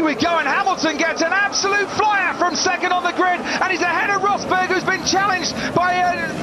away we go, and Hamilton gets an absolute flyer from second on the grid, and he's ahead of Rosberg, who's been challenged by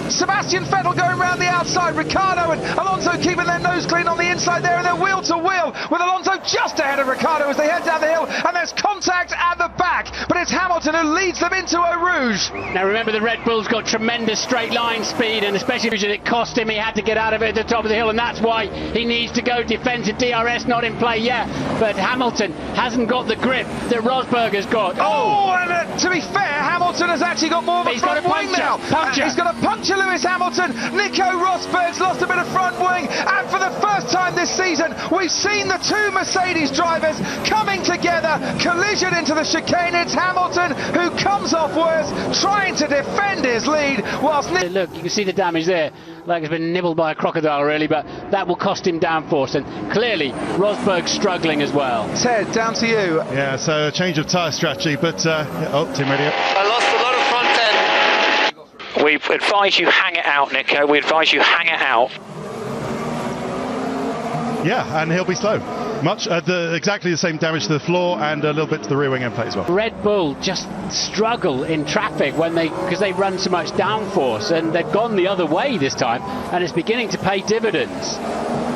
Sebastian Vettel going round the outside. Ricciardo and Alonso keeping their nose clean on the inside there, and they're wheel to wheel with Alonso just ahead of Ricciardo as they head down the hill, and there's contact at the back, but it's Hamilton who leads them into Eau Rouge. Now remember, the Red Bull's got tremendous straight line speed, and especially it cost him. He had to get out of it at the top of the hill, and that's why he needs to go defensive. DRS not in play yet, but Hamilton hasn't got the grip that Rosberg has got. Oh, and to be fair, Hamilton has actually got more of a front wing now. He's got a puncture, Lewis Hamilton. Nico Rosberg's lost a bit of front wing, and for the first time this season, we've seen the two Mercedes drivers coming together, collision into the chicane. It's Hamilton who comes off worst, trying to defend his lead, whilst look, you can see the damage there, like it's been nibbled by a crocodile really, but that will cost him downforce, and clearly Rosberg's struggling as well. Ted, down to you. Yeah, so a change of tyre strategy, but team radio. I lost a lot of front end. We advise you hang it out, Nico. We advise you hang it out. Yeah, and he'll be slow. Exactly the same damage to the floor and a little bit to the rear wing end plate as well. Red Bull just struggle in traffic because they run so much downforce, and they've gone the other way this time, and it's beginning to pay dividends.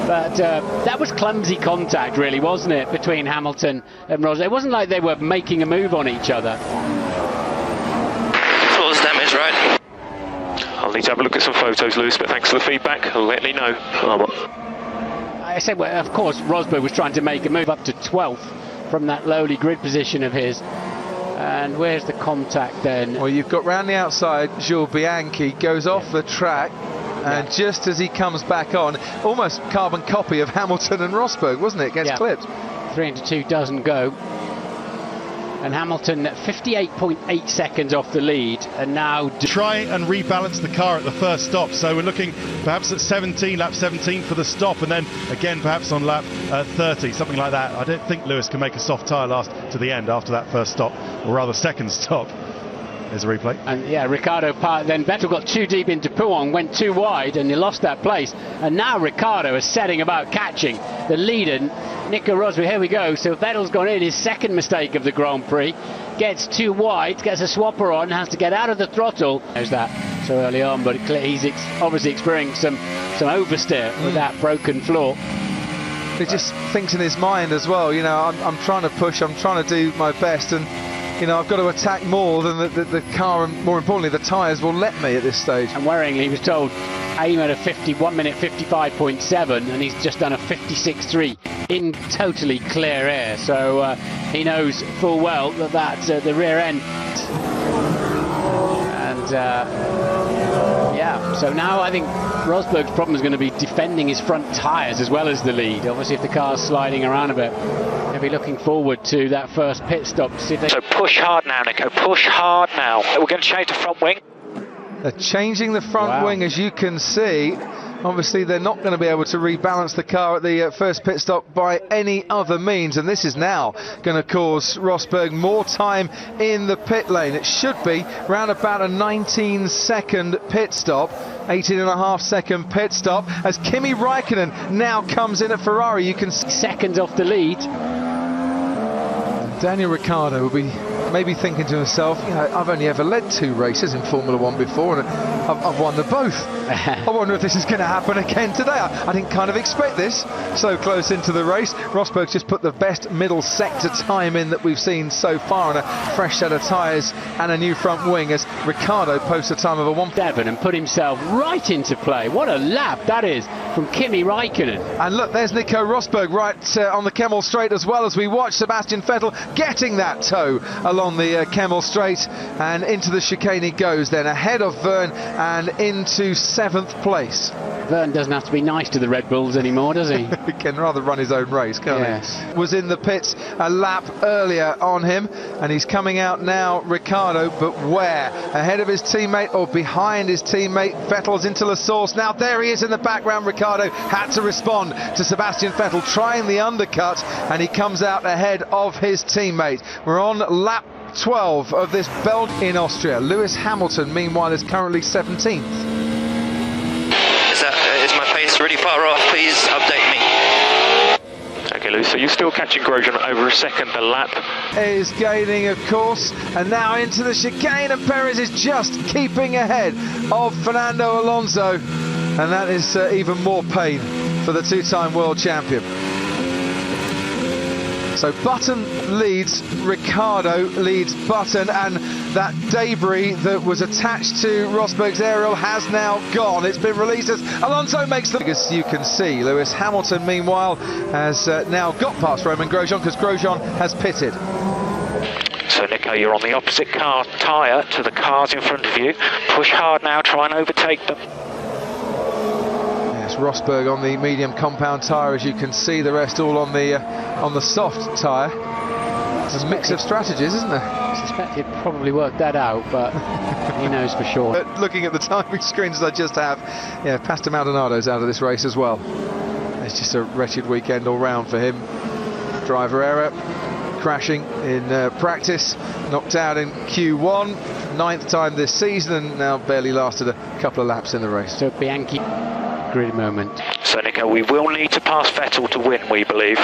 But that was clumsy contact, really, wasn't it, between Hamilton and Rosberg? It wasn't like they were making a move on each other. Floor's damage, right? I'll need to have a look at some photos, Lewis, but thanks for the feedback. I'll let me know. I said, well, of course, Rosberg was trying to make a move up to 12th from that lowly grid position of his. And where's the contact then? Well, you've got round the outside, Jules Bianchi goes off the track, and just as he comes back on, almost carbon copy of Hamilton and Rosberg, wasn't it? Gets clipped. 3 into 2 doesn't go. And Hamilton 58.8 seconds off the lead, and now try and rebalance the car at the first stop. So we're looking perhaps at lap 17 for the stop, and then again perhaps on lap 30, something like that. I don't think Lewis can make a soft tyre last to the end after that first stop, or rather second stop. There's a replay. And yeah, Ricciardo then Vettel got too deep into Pouhon, went too wide, and he lost that place. And now Ricciardo is setting about catching the leader, Nico Rosberg. Here we go. So Vettel's gone in, his second mistake of the Grand Prix. Gets too wide, gets a swapper on, has to get out of the throttle. There's that so early on, but he's obviously experiencing some oversteer with that broken floor. He just thinks in his mind as well, you know, I'm trying to push, I'm trying to do my best, and you know, I've got to attack more than the car, and more importantly the tyres will let me at this stage. And worryingly, he was told aim at a 1 minute 55.7, and he's just done a 56.3 in totally clear air. So he knows full well that that's the rear end. And yeah, so now I think Rosberg's problem is going to be defending his front tyres as well as the lead. Obviously, if the car's sliding around a bit, he'll be looking forward to that first pit stop. To see if they... So push hard now, Nico. Push hard now. We're going to change the front wing. They're changing the front wing, as you can see. Obviously, they're not going to be able to rebalance the car at the first pit stop by any other means, and this is now going to cause Rosberg more time in the pit lane. It should be round about a 19-second pit stop, 18.5-second pit stop, as Kimi Raikkonen now comes in at Ferrari. You can see seconds off the lead. Daniel Ricciardo will be maybe thinking to himself, you know, I've only ever led 2 races in Formula 1 before, and I've won them both. I wonder if this is going to happen again today. I didn't kind of expect this so close into the race. Rosberg's just put the best middle sector time in that we've seen so far, and a fresh set of tyres and a new front wing, as Ricciardo posts a time of a 1.7 and put himself right into play. What a lap that is from Kimi Raikkonen. And look, there's Nico Rosberg right on the Kemmel Straight, as well as we watch Sebastian Vettel getting that toe along the Kemmel Straight, and into the chicane he goes then, ahead of Verne and into 7th place. Verne doesn't have to be nice to the Red Bulls anymore, does he? He can rather run his own race, can't he? Was in the pits a lap earlier on him, and he's coming out now, Ricciardo, but where? Ahead of his teammate or behind his teammate? Vettel's into the source now. There he is in the background. Ricciardo had to respond to Sebastian Vettel trying the undercut, and he comes out ahead of his teammate. We're on lap 12 of this Belgium in Austria. Lewis Hamilton, meanwhile, is currently 17th. Is my pace really far off? Please update me. Okay, Lewis, so you're still catching Grosjean over a second a lap. Is gaining, of course, and now into the chicane, and Perez is just keeping ahead of Fernando Alonso, and that is even more pain for the two-time world champion. So Button leads, Ricciardo leads Button, and that debris that was attached to Rosberg's aerial has now gone. It's been released as Alonso makes the... As you can see, Lewis Hamilton, meanwhile, has now got past Romain Grosjean because Grosjean has pitted. So Nico, you're on the opposite car tyre to the cars in front of you. Push hard now, try and overtake them. Yes, Rosberg on the medium compound tyre, as you can see, the rest all on the soft tyre. It's a mix of strategies, isn't there? I suspect he'd probably worked that out, but he knows for sure. But looking at the timing screens as I just have, yeah, Pastor Maldonado's out of this race as well. It's just a wretched weekend all round for him. Driver error, crashing in practice, knocked out in Q1, 9th time this season, and now barely lasted a couple of laps in the race. So Bianchi, great moment. So Nico, we will need to pass Vettel to win, we believe.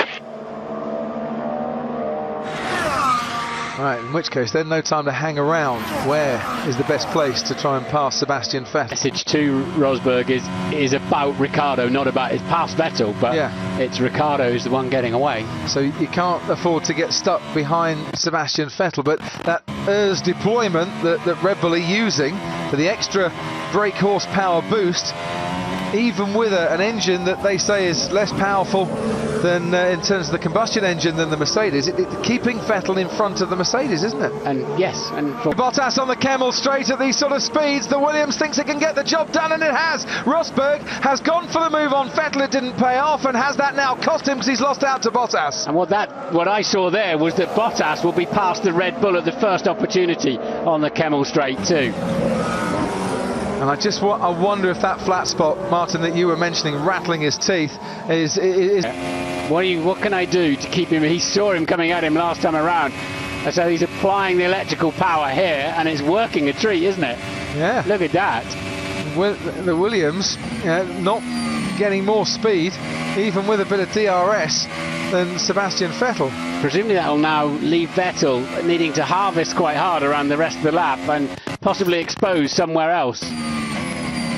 Right, in which case then no time to hang around. Where is the best place to try and pass Sebastian Vettel? Message to Rosberg is about Ricciardo, not about his past Vettel, but yeah, it's Ricciardo who's the one getting away. So you can't afford to get stuck behind Sebastian Vettel, but that ERS deployment that Red Bull are using for the extra brake horsepower boost, even with an engine that they say is less powerful than in terms of the combustion engine than the Mercedes, keeping Vettel in front of the Mercedes, isn't it? And yes, and Bottas on the Camel straight at these sort of speeds. The Williams thinks it can get the job done, and it has. Rosberg has gone for the move on Vettel. It didn't pay off, and has that now cost him because he's lost out to Bottas. And what I saw there was that Bottas will be past the Red Bull at the first opportunity on the Camel straight too. And I wonder if that flat spot, Martin, that you were mentioning, rattling his teeth, is what can I do to keep him? He saw him coming at him last time around, and so he's applying the electrical power here, and it's working a treat, isn't it? Yeah. Look at that. The Williams not getting more speed, even with a bit of DRS, than Sebastian Vettel. Presumably that will now leave Vettel needing to harvest quite hard around the rest of the lap and possibly expose somewhere else.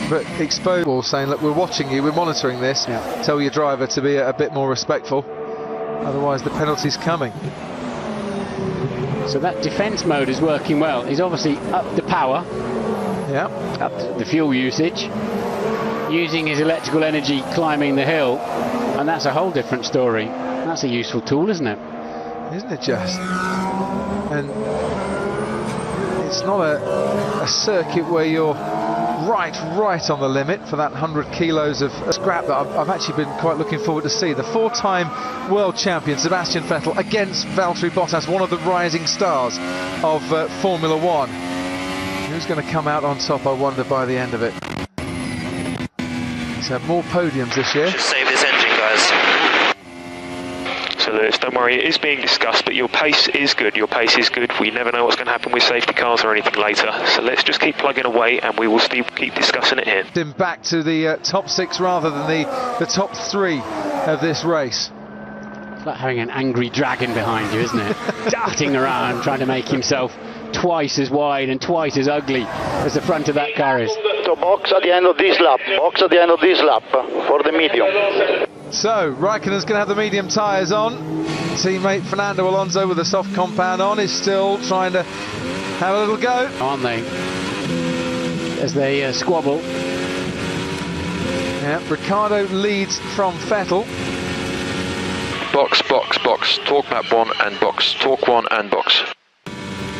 But expose, saying, look, we're watching you, we're monitoring this, tell your driver to be a bit more respectful, otherwise the penalty's coming. So that defence mode is working well. He's obviously upped the power, upped the fuel usage, using his electrical energy climbing the hill, and that's a whole different story. That's a useful tool, isn't it? Isn't it just? And it's not a circuit where you're right on the limit for that 100 kilos of scrap that I've actually been quite looking forward to see. The four-time world champion Sebastian Vettel against Valtteri Bottas, one of the rising stars of Formula One. Who's going to come out on top, I wonder, by the end of it? He's had more podiums this year. Just save his engine, guys. So Lewis, don't worry, it is being discussed, but your pace is good. Your pace is good. We never know what's going to happen with safety cars or anything later. So let's just keep plugging away, and we will keep discussing it here. Him back to the top 6 rather than the top 3 of this race. It's like having an angry dragon behind you, isn't it? Darting around, trying to make himself twice as wide and twice as ugly as the front of that car is. So box at the end of this lap. Box at the end of this lap for the medium. So Raikkonen's going to have the medium tyres on. Teammate Fernando Alonso with the soft compound on is still trying to have a little go. Aren't they? As they squabble. Yeah, Ricciardo leads from Vettel. Box, box, box, torque map 1 and box, torque 1 and box.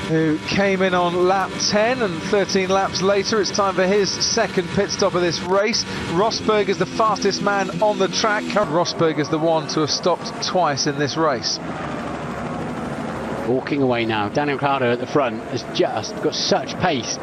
Who came in on lap 10, and 13 laps later it's time for his second pit stop of this race. Rosberg is the fastest man on the track. Rosberg is the one to have stopped twice in this race. Walking away now. Daniel Ricciardo at the front has just got such pace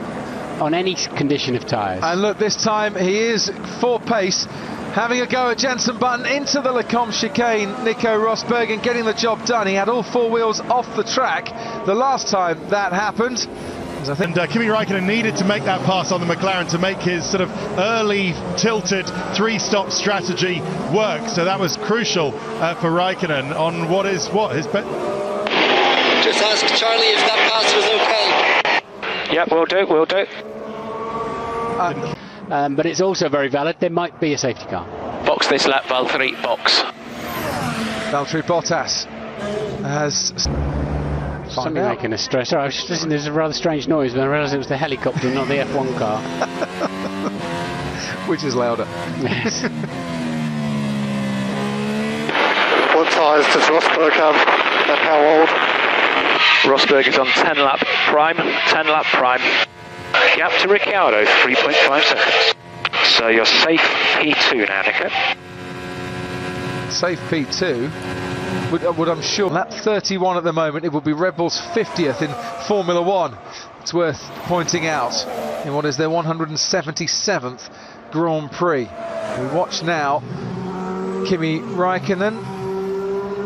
on any condition of tyres. And look, this time he is for pace, having a go at Jenson Button into the Lecombe chicane, Nico Rosberg, and getting the job done. He had all 4 wheels off the track the last time that happened, And Kimi Raikkonen needed to make that pass on the McLaren to make his sort of early tilted three-stop strategy work. So that was crucial for Raikkonen on what his bet. Just ask Charlie if that pass was okay. Yeah, will do. But it's also very valid. There might be a safety car. Box this lap, Valtteri, box. Valtteri Bottas has... Something making us stress. Sorry, I was just listening, there's a rather strange noise, but I realised it was the helicopter, not the F1 car. Which is louder. Yes. What tyres does Rosberg have and how old? Rosberg is on 10 lap prime. Gap to Ricciardo, 3.5 seconds. So you're safe P2 now, Nico. Safe P2. Would I'm sure lap 31 at the moment. It will be Red Bull's 50th in Formula One. It's worth pointing out in what is their 177th Grand Prix. We watch now Kimi Raikkonen,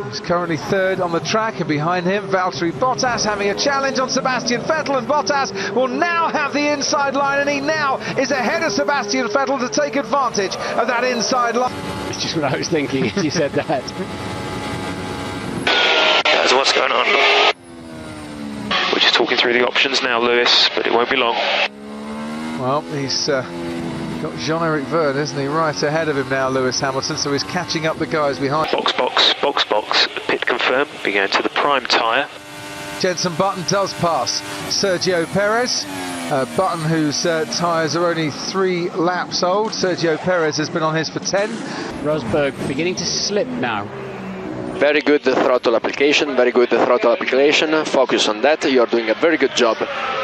who's currently third on the track, and behind him Valtteri Bottas having a challenge on Sebastian Vettel, and Bottas will now have the inside line, and he now is ahead of Sebastian Vettel to take advantage of that inside line. It's just what I was thinking as you said that. That's what's going on. We're just talking through the options now, Lewis, but it won't be long. Well, he's got Jean-Eric Verne, isn't he, right ahead of him now, Lewis Hamilton, so he's catching up the guys behind. Box. Pit confirmed. Be going to the prime tyre. Jenson Button does pass Sergio Perez. Button, whose tyres are only 3 laps old. Sergio Perez has been on his for 10. Rosberg beginning to slip now. Very good throttle application, focus on that, you're doing a very good job.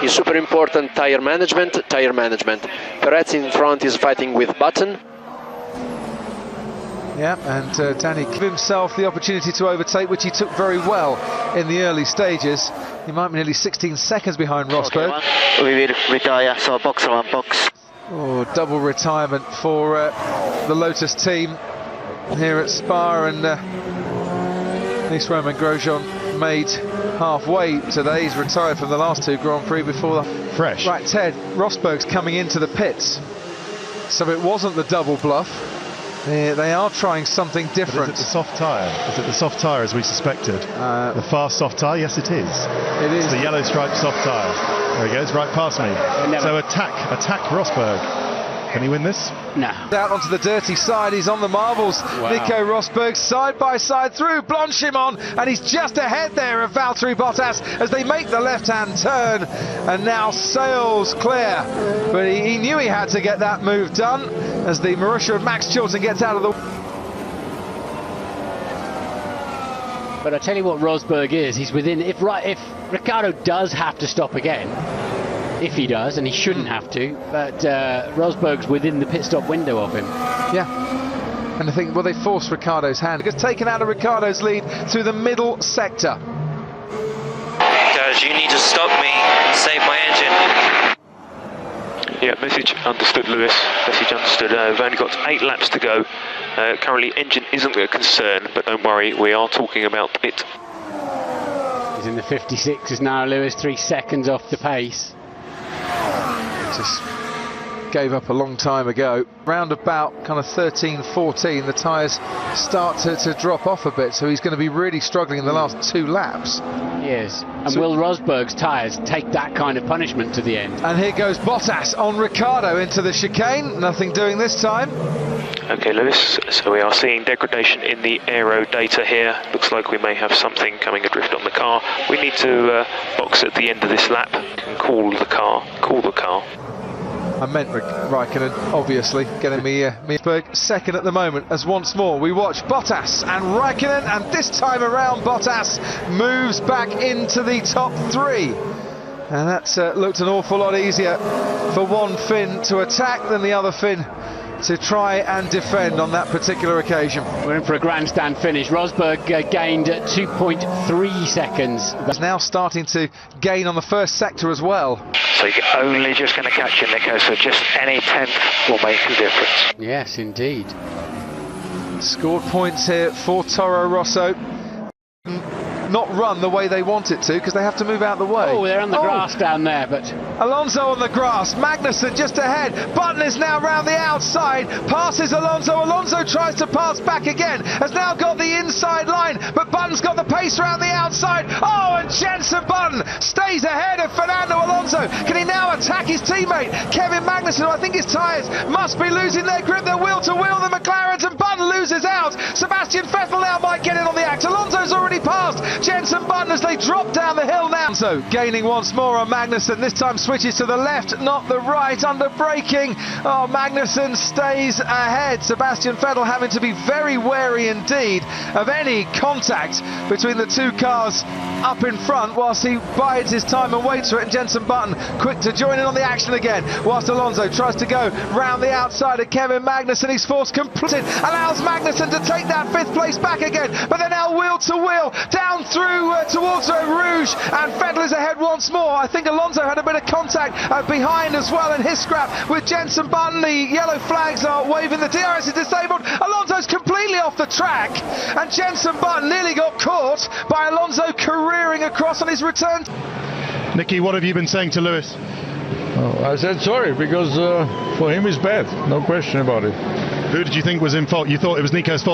It's super important, tyre management. Perez in front is fighting with Button. Yeah, and Danny gave himself the opportunity to overtake, which he took very well in the early stages. He might be nearly 16 seconds behind Rosberg. Okay, we will retire, so box. Oh, double retirement for the Lotus team here at Spa, and at least Romain Grosjean made halfway today. He's retired from the last 2 Grand Prix before the... Fresh. Right, Ted, Rosberg's coming into the pits, so it wasn't the double bluff. They are trying something different. Is it the soft tyre? Is it the soft tyre as we suspected? The fast soft tyre? Yes, it is. It is. It's the yellow striped soft tyre. There he goes, right past me. So attack Rosberg. Can he win this? No. Out onto the dirty side, he's on the marbles. Wow. Nico Rosberg side by side through Blanchimon, and he's just ahead there of Valtteri Bottas as they make the left-hand turn, and now sails clear. But he knew he had to get that move done as the Marussia of Max Chilton gets out of the... But I tell you what Rosberg is, he's within... If Ricciardo does have to stop again, if he does, and he shouldn't have to, but Rosberg's within the pit stop window of him. Yeah. And I think, well, they forced Ricciardo's hand. He gets taken out of Ricciardo's lead through the middle sector. Guys, you need to stop me and save my engine. Yeah, message understood, Lewis. Message understood. We've only got 8 laps to go. Currently, engine isn't a concern, but don't worry, we are talking about pit. He's in the 56s now, Lewis, 3 seconds off the pace. Just gave up a long time ago. Round about kind of 13-14, the tyres start to drop off a bit, so he's going to be really struggling in the last 2 laps. He is. And will Rosberg's tyres take that kind of punishment to the end? And here goes Bottas on Ricciardo into the chicane. Nothing doing this time. Okay, Lewis, so we are seeing degradation in the aero data here. Looks like we may have something coming adrift on the car. We need to box at the end of this lap and cool the car. I meant Raikkonen, obviously, getting me second at the moment, as once more we watch Bottas and Raikkonen, and this time around Bottas moves back into the top 3. And that looked an awful lot easier for one Finn to attack than the other Finn to try and defend on that particular occasion. We're in for a grandstand finish. Rosberg gained 2.3 seconds. That's now starting to gain on the first sector as well. So you're only just going to catch him, Nico, so just any 10th will make a difference. Yes, indeed. Scored points here for Toro Rosso. not run the way they want it to because they have to move out the way. Oh, they're on the grass down there, but Alonso on the grass, Magnussen just ahead, Button is now round the outside, passes Alonso, Alonso tries to pass back again, has now got the inside line, but Button's got the pace around the outside. Oh, and Jenson Button stays ahead of Fernando Alonso. Can he now attack his teammate Kevin Magnussen, who I think his tyres must be losing their grip, they're wheel to wheel, the McLarens, and Button loses out. Sebastian Vettel now might get in on the act. Alonso's already passed Jenson Button as they drop down the hill now. So gaining once more on Magnussen, this time switches to the left, not the right, under braking. Oh, Magnussen stays ahead. Sebastian Vettel having to be very wary indeed of any contact between the two cars up in front whilst he bides his time and waits for it. And Jenson Button quick to join in on the action again whilst Alonso tries to go round the outside of Kevin Magnussen. He's forced completed, allows Magnussen to take that 5th place back again, but they're now wheel to wheel down through towards Rouge, and Vettel is ahead once more. I think Alonso had a bit of contact behind as well in his scrap with Jenson Button. The yellow flags are waving, the DRS is disabled, Alonso's completely off the track, and Jenson Button nearly got caught by Alonso careering across on his return. Nicky, what have you been saying to Lewis? Oh, I said sorry because for him it's bad, no question about it. Who did you think was in fault? You thought it was Nico's fault?